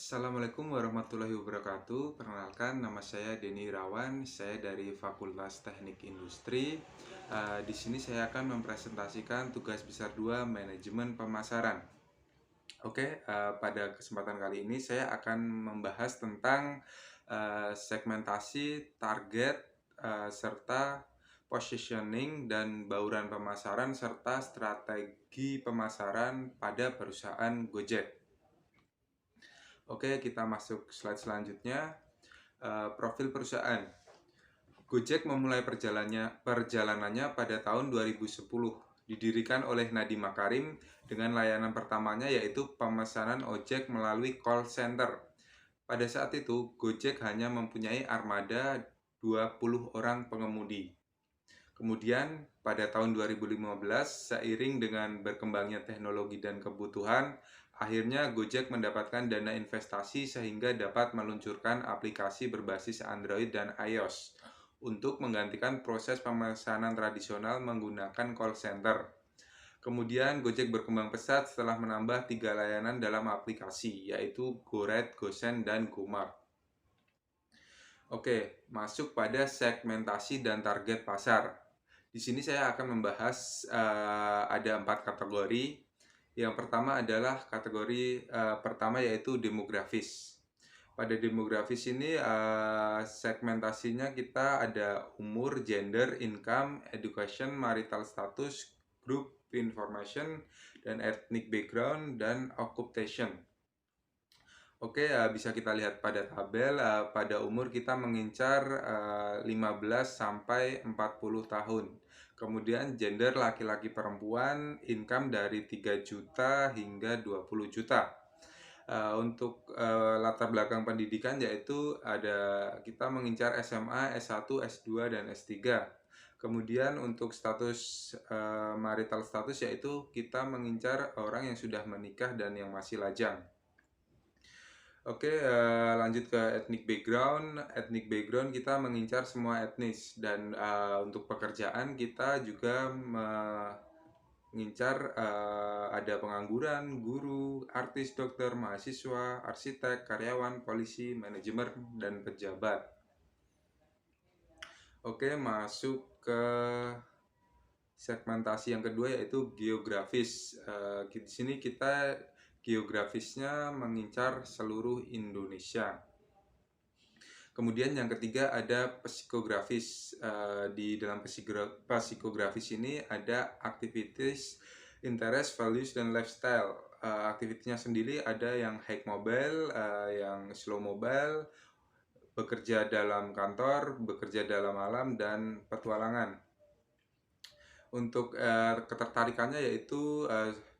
Assalamualaikum warahmatullahi wabarakatuh. Perkenalkan, nama saya Denny Irawan. Saya dari Fakultas Teknik Industri. Di sini saya akan mempresentasikan tugas besar 2 manajemen pemasaran. Pada kesempatan kali ini saya akan membahas tentang segmentasi, target, serta positioning dan bauran pemasaran serta strategi pemasaran pada perusahaan Gojek. Oke, kita masuk slide selanjutnya. Profil perusahaan. Gojek memulai perjalanannya pada tahun 2010. Didirikan oleh Nadiem Makarim dengan layanan pertamanya yaitu pemesanan ojek melalui call center. Pada saat itu, Gojek hanya mempunyai armada 20 orang pengemudi. Kemudian, pada tahun 2015, seiring dengan berkembangnya teknologi dan kebutuhan, akhirnya Gojek mendapatkan dana investasi sehingga dapat meluncurkan aplikasi berbasis Android dan iOS untuk menggantikan proses pemesanan tradisional menggunakan call center. Kemudian Gojek berkembang pesat setelah menambah 3 layanan dalam aplikasi, yaitu GoRide, GoSend, dan GoMart. Oke, masuk pada segmentasi dan target pasar. Di sini saya akan membahas ada 4 kategori. Yang pertama adalah kategori pertama yaitu demografis. Pada demografis ini segmentasinya kita ada umur, gender, income, education, marital status, group information, dan ethnic background, dan occupation. Oke, bisa kita lihat pada tabel, pada umur kita mengincar 15 sampai 40 tahun. Kemudian gender laki-laki perempuan, income dari 3 juta hingga 20 juta. Untuk latar belakang pendidikan yaitu kita mengincar SMA, S1, S2, dan S3. Kemudian untuk status marital status yaitu kita mengincar orang yang sudah menikah dan yang masih lajang. Oke, lanjut ke ethnic background. Ethnic background kita mengincar semua etnis dan untuk pekerjaan kita juga mengincar ada pengangguran, guru, artis, dokter, mahasiswa, arsitek, karyawan, polisi, manajemen, dan pejabat. Oke, masuk ke segmentasi yang kedua yaitu geografis. Di sini kita geografisnya mengincar seluruh Indonesia. Kemudian yang ketiga ada psikografis. Di dalam psikografis ini ada activities, interest, values, dan lifestyle. Aktivitasnya sendiri ada yang hike mobile, yang slow mobile, bekerja dalam kantor, bekerja dalam alam, dan petualangan. Untuk ketertarikannya yaitu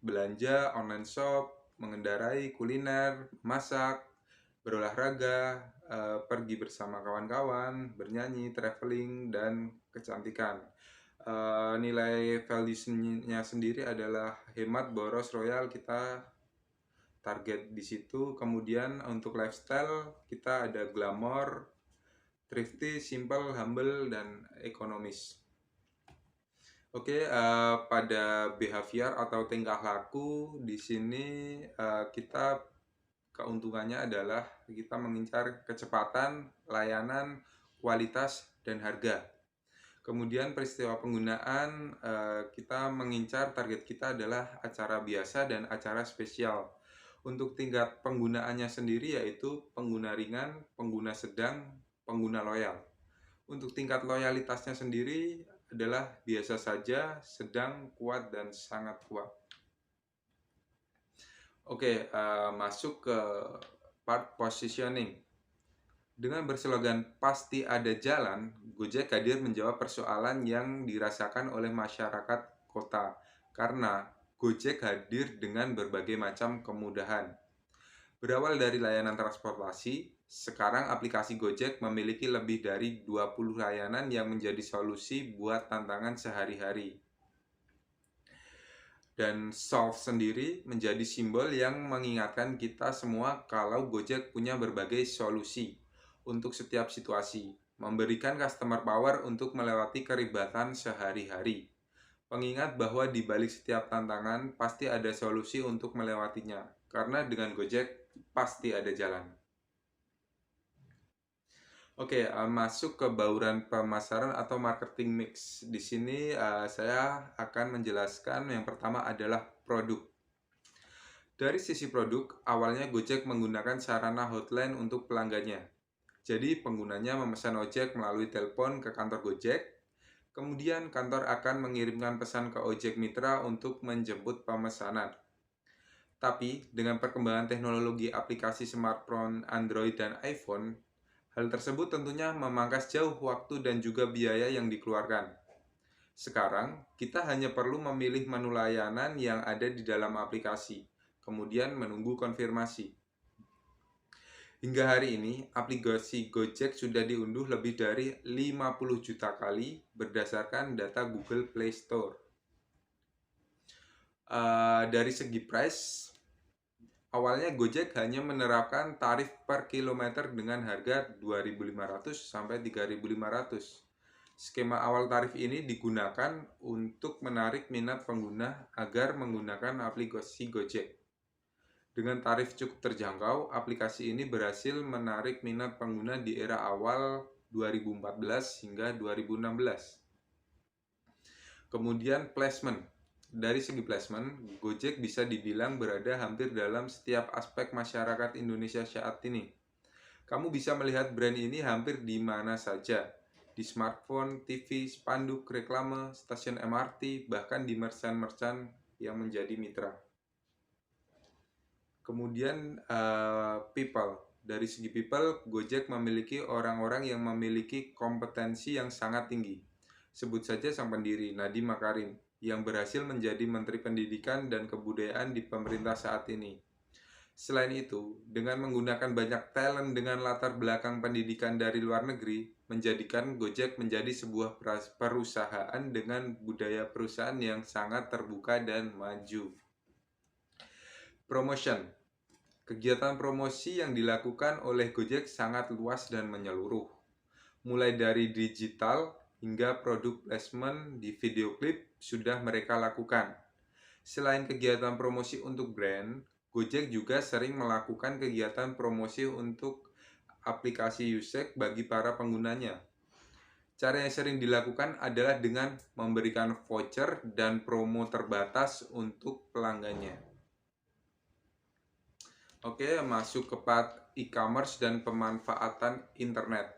belanja, online shop, mengendarai, kuliner, masak, berolahraga, pergi bersama kawan-kawan, bernyanyi, traveling, dan kecantikan. Nilai value-nya sendiri adalah hemat, boros, royal, kita target di situ. Kemudian untuk lifestyle kita ada glamour, thrifty, simple, humble, dan ekonomis. Oke, pada behavior atau tingkah laku di sini kita keuntungannya adalah kita mengincar kecepatan, layanan, kualitas, dan harga. Kemudian peristiwa penggunaan kita mengincar target kita adalah acara biasa dan acara spesial. Untuk tingkat penggunaannya sendiri yaitu pengguna ringan, pengguna sedang, pengguna loyal. Untuk tingkat loyalitasnya sendiri adalah biasa saja, sedang, kuat, dan sangat kuat. Oke, masuk ke part positioning. Dengan berslogan "Pasti Ada Jalan", Gojek hadir menjawab persoalan yang dirasakan oleh masyarakat kota. Karena Gojek hadir dengan berbagai macam kemudahan. Berawal dari layanan transportasi, sekarang aplikasi Gojek memiliki lebih dari 20 layanan yang menjadi solusi buat tantangan sehari-hari. Dan Solve sendiri menjadi simbol yang mengingatkan kita semua kalau Gojek punya berbagai solusi untuk setiap situasi, memberikan customer power untuk melewati keribatan sehari-hari. Pengingat bahwa di balik setiap tantangan pasti ada solusi untuk melewatinya. Karena dengan Gojek pasti ada jalan. Oke, masuk ke bauran pemasaran atau marketing mix. Di sini saya akan menjelaskan yang pertama adalah produk. Dari sisi produk, awalnya Gojek menggunakan sarana hotline untuk pelanggannya. Jadi penggunanya memesan ojek melalui telepon ke kantor Gojek. Kemudian kantor akan mengirimkan pesan ke ojek mitra untuk menjemput pemesanan. Tapi dengan perkembangan teknologi aplikasi smartphone, Android, dan iPhone, hal tersebut tentunya memangkas jauh waktu dan juga biaya yang dikeluarkan. Sekarang, kita hanya perlu memilih menu layanan yang ada di dalam aplikasi, kemudian menunggu konfirmasi. Hingga hari ini, aplikasi Gojek sudah diunduh lebih dari 50 juta kali berdasarkan data Google Play Store. Dari segi price, awalnya Gojek hanya menerapkan tarif per kilometer dengan harga 2.500 sampai 3.500. Skema awal tarif ini digunakan untuk menarik minat pengguna agar menggunakan aplikasi Gojek. Dengan tarif cukup terjangkau, aplikasi ini berhasil menarik minat pengguna di era awal 2014 hingga 2016. Kemudian placement. Dari segi placement, Gojek bisa dibilang berada hampir dalam setiap aspek masyarakat Indonesia saat ini. Kamu bisa melihat brand ini hampir di mana saja. Di smartphone, TV, spanduk, reklame, stasiun MRT, bahkan di merchant-merchant yang menjadi mitra. Kemudian people. Dari segi people, Gojek memiliki orang-orang yang memiliki kompetensi yang sangat tinggi. Sebut saja sang pendiri, Nadiem Makarim, yang berhasil menjadi Menteri Pendidikan dan Kebudayaan di pemerintah saat ini. Selain itu, dengan menggunakan banyak talent dengan latar belakang pendidikan dari luar negeri, menjadikan Gojek menjadi sebuah perusahaan dengan budaya perusahaan yang sangat terbuka dan maju. Promotion. Kegiatan promosi yang dilakukan oleh Gojek sangat luas dan menyeluruh. Mulai dari digital hingga produk placement di video klip sudah mereka lakukan. Selain kegiatan promosi untuk brand, Gojek juga sering melakukan kegiatan promosi untuk aplikasi Yusek bagi para penggunanya. Cara yang sering dilakukan adalah dengan memberikan voucher dan promo terbatas untuk pelanggannya. Oke, masuk ke part e-commerce dan pemanfaatan internet.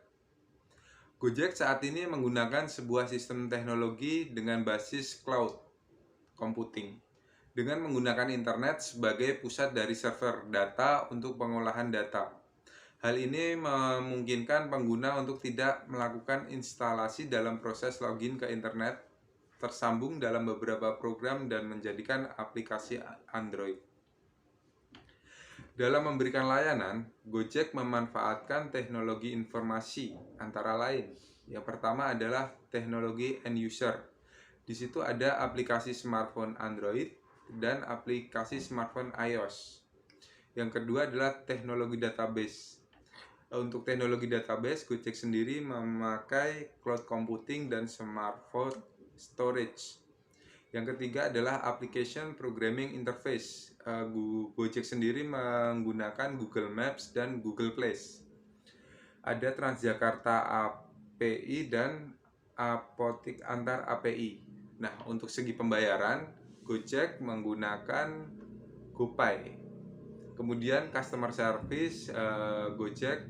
Gojek saat ini menggunakan sebuah sistem teknologi dengan basis cloud computing, dengan menggunakan internet sebagai pusat dari server data untuk pengolahan data. Hal ini memungkinkan pengguna untuk tidak melakukan instalasi dalam proses login ke internet, tersambung dalam beberapa program dan menjadikan aplikasi Android. Dalam memberikan layanan, Gojek memanfaatkan teknologi informasi antara lain. Yang pertama adalah teknologi end user. Di situ ada aplikasi smartphone Android dan aplikasi smartphone iOS. Yang kedua adalah teknologi database. Untuk teknologi database, Gojek sendiri memakai cloud computing dan smartphone storage. Yang ketiga adalah application programming interface. Gojek sendiri menggunakan Google Maps dan Google Place. Ada Transjakarta API dan Apotik antar API. Nah, untuk segi pembayaran, Gojek menggunakan GoPay. Kemudian customer service, Gojek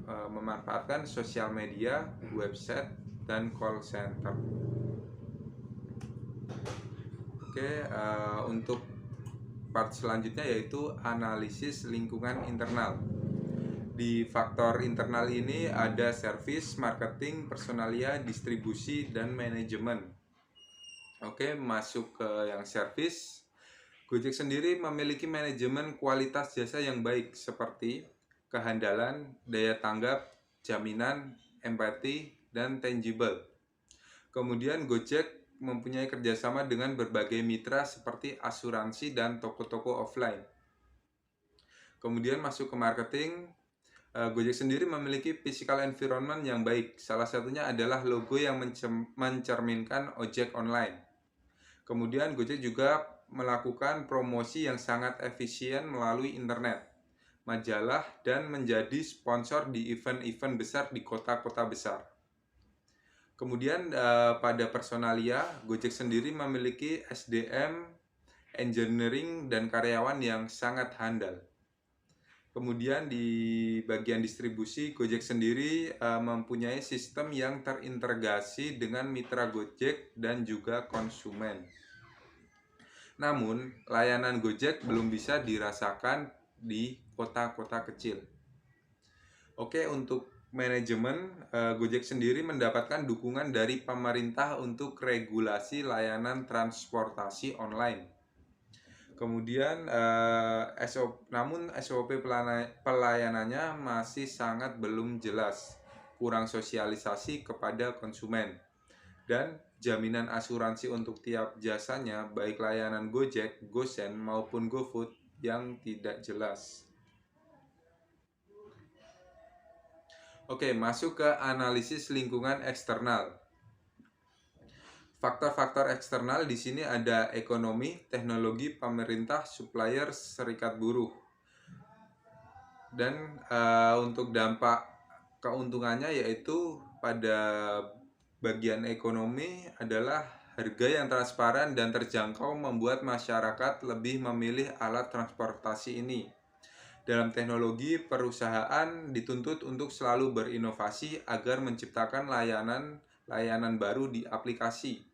memanfaatkan sosial media, website, dan call center. Oke, untuk part selanjutnya yaitu analisis lingkungan internal. Di faktor internal ini ada service, marketing, personalia, distribusi, dan manajemen. Oke, masuk ke yang service. Gojek sendiri memiliki manajemen kualitas jasa yang baik seperti kehandalan, daya tanggap, jaminan, empati, dan tangible. Kemudian Gojek mempunyai kerjasama dengan berbagai mitra seperti asuransi dan toko-toko offline. Kemudian masuk ke marketing, Gojek sendiri memiliki physical environment yang baik. Salah satunya adalah logo yang mencerminkan ojek online. Kemudian Gojek juga melakukan promosi yang sangat efisien melalui internet. majalah, dan menjadi sponsor di event-event besar di kota-kota besar. Kemudian pada personalia, Gojek sendiri memiliki SDM, engineering, dan karyawan yang sangat handal. Kemudian di bagian distribusi, Gojek sendiri mempunyai sistem yang terintegrasi dengan mitra Gojek dan juga konsumen. Namun, layanan Gojek belum bisa dirasakan di kota-kota kecil. Oke, untuk manajemen, Gojek sendiri mendapatkan dukungan dari pemerintah untuk regulasi layanan transportasi online. Kemudian namun SOP pelayanannya masih sangat belum jelas, kurang sosialisasi kepada konsumen, dan jaminan asuransi untuk tiap jasanya baik layanan Gojek, GoSend maupun GoFood yang tidak jelas. Oke, masuk ke analisis lingkungan eksternal. Faktor-faktor eksternal di sini ada ekonomi, teknologi, pemerintah, supplier, serikat buruh. Dan untuk dampak keuntungannya yaitu pada bagian ekonomi adalah harga yang transparan dan terjangkau membuat masyarakat lebih memilih alat transportasi ini. Dalam teknologi, perusahaan dituntut untuk selalu berinovasi agar menciptakan layanan baru di aplikasi.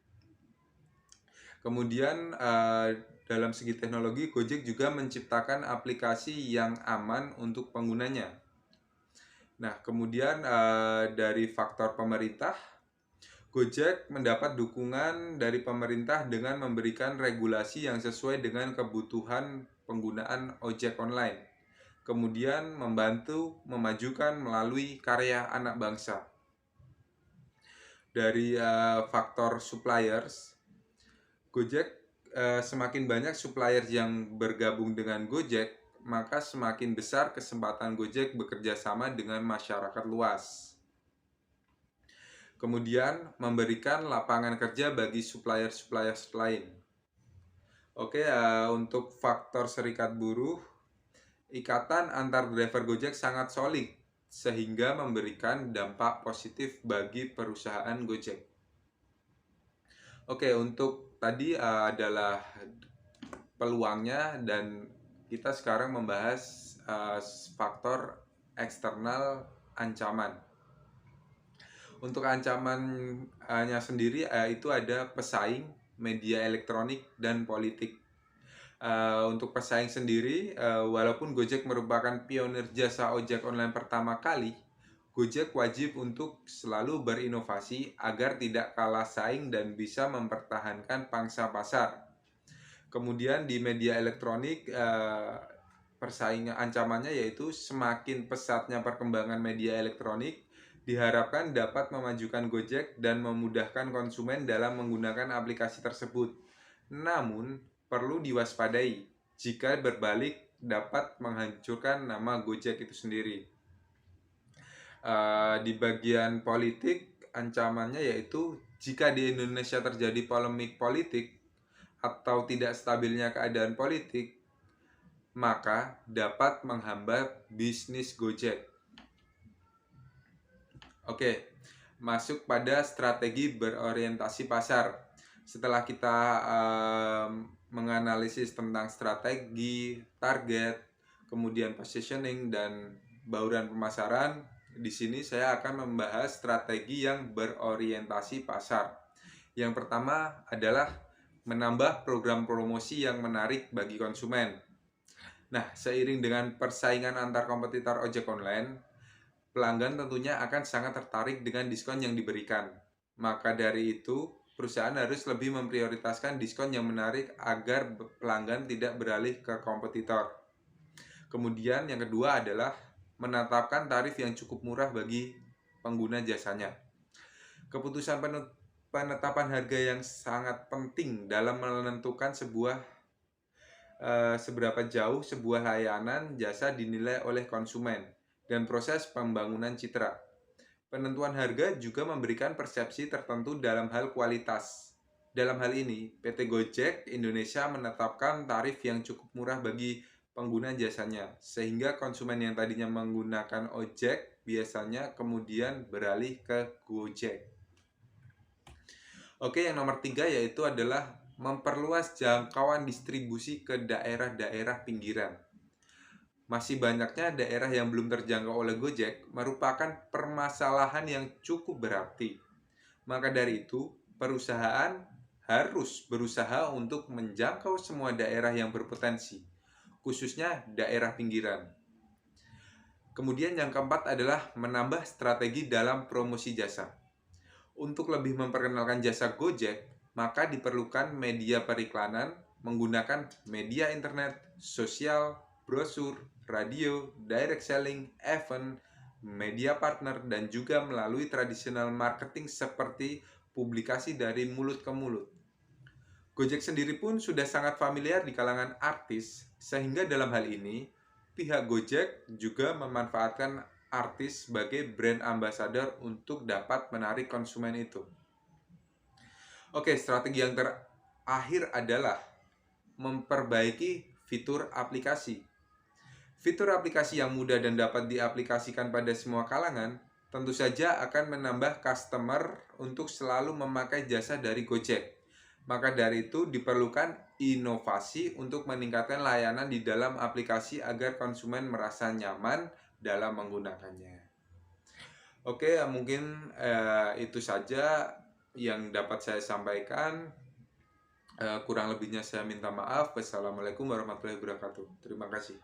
Kemudian dalam segi teknologi, Gojek juga menciptakan aplikasi yang aman untuk penggunanya. Nah, kemudian dari faktor pemerintah, Gojek mendapat dukungan dari pemerintah dengan memberikan regulasi yang sesuai dengan kebutuhan penggunaan ojek online. Kemudian membantu memajukan melalui karya anak bangsa. Dari faktor suppliers, Gojek semakin banyak supplier yang bergabung dengan Gojek, maka semakin besar kesempatan Gojek bekerja sama dengan masyarakat luas. Kemudian memberikan lapangan kerja bagi supplier-supplier lain. Oke, untuk faktor serikat buruh, ikatan antar driver Gojek sangat solid sehingga memberikan dampak positif bagi perusahaan Gojek. Oke, untuk tadi adalah peluangnya, dan kita sekarang membahas faktor eksternal ancaman. Untuk ancamannya sendiri itu ada pesaing, media elektronik, dan politik. Untuk pesaing sendiri, walaupun Gojek merupakan pionir jasa ojek online pertama kali, Gojek wajib untuk selalu berinovasi agar tidak kalah saing dan bisa mempertahankan pangsa pasar. Kemudian di media elektronik, persaingan ancamannya yaitu semakin pesatnya perkembangan media elektronik diharapkan dapat memajukan Gojek dan memudahkan konsumen dalam menggunakan aplikasi tersebut. Namun, perlu diwaspadai jika berbalik dapat menghancurkan nama Gojek itu sendiri. Di bagian politik, ancamannya yaitu jika di Indonesia terjadi polemik politik atau tidak stabilnya keadaan politik, maka dapat menghambat bisnis Gojek. Oke, masuk pada strategi berorientasi pasar. Setelah kita menganalisis tentang strategi, target, kemudian positioning, dan bauran pemasaran, di sini saya akan membahas strategi yang berorientasi pasar. Yang pertama adalah menambah program promosi yang menarik bagi konsumen. Nah, seiring dengan persaingan antar kompetitor ojek online, pelanggan tentunya akan sangat tertarik dengan diskon yang diberikan. Maka dari itu, perusahaan harus lebih memprioritaskan diskon yang menarik agar pelanggan tidak beralih ke kompetitor. Kemudian yang kedua adalah menetapkan tarif yang cukup murah bagi pengguna jasanya. Keputusan penetapan harga yang sangat penting dalam menentukan seberapa jauh sebuah layanan jasa dinilai oleh konsumen dan proses pembangunan citra. Penentuan harga juga memberikan persepsi tertentu dalam hal kualitas. Dalam hal ini, PT Gojek Indonesia menetapkan tarif yang cukup murah bagi pengguna jasanya, sehingga konsumen yang tadinya menggunakan ojek biasanya kemudian beralih ke Gojek. Oke, yang nomor 3 yaitu adalah memperluas jangkauan distribusi ke daerah-daerah pinggiran. Masih banyaknya daerah yang belum terjangkau oleh Gojek merupakan permasalahan yang cukup berarti. Maka dari itu, perusahaan harus berusaha untuk menjangkau semua daerah yang berpotensi, khususnya daerah pinggiran. Kemudian yang keempat adalah menambah strategi dalam promosi jasa. Untuk lebih memperkenalkan jasa Gojek, maka diperlukan media periklanan menggunakan media internet, sosial, brosur, radio, direct selling, event, media partner, dan juga melalui tradisional marketing seperti publikasi dari mulut ke mulut. Gojek sendiri pun sudah sangat familiar di kalangan artis, sehingga dalam hal ini, pihak Gojek juga memanfaatkan artis sebagai brand ambassador untuk dapat menarik konsumen itu. Oke, strategi yang terakhir adalah memperbaiki fitur aplikasi. Fitur aplikasi yang mudah dan dapat diaplikasikan pada semua kalangan tentu saja akan menambah customer untuk selalu memakai jasa dari Gojek. Maka dari itu diperlukan inovasi untuk meningkatkan layanan di dalam aplikasi agar konsumen merasa nyaman dalam menggunakannya. Oke, mungkin itu saja yang dapat saya sampaikan. Kurang lebihnya saya minta maaf. Wassalamualaikum warahmatullahi wabarakatuh. Terima kasih.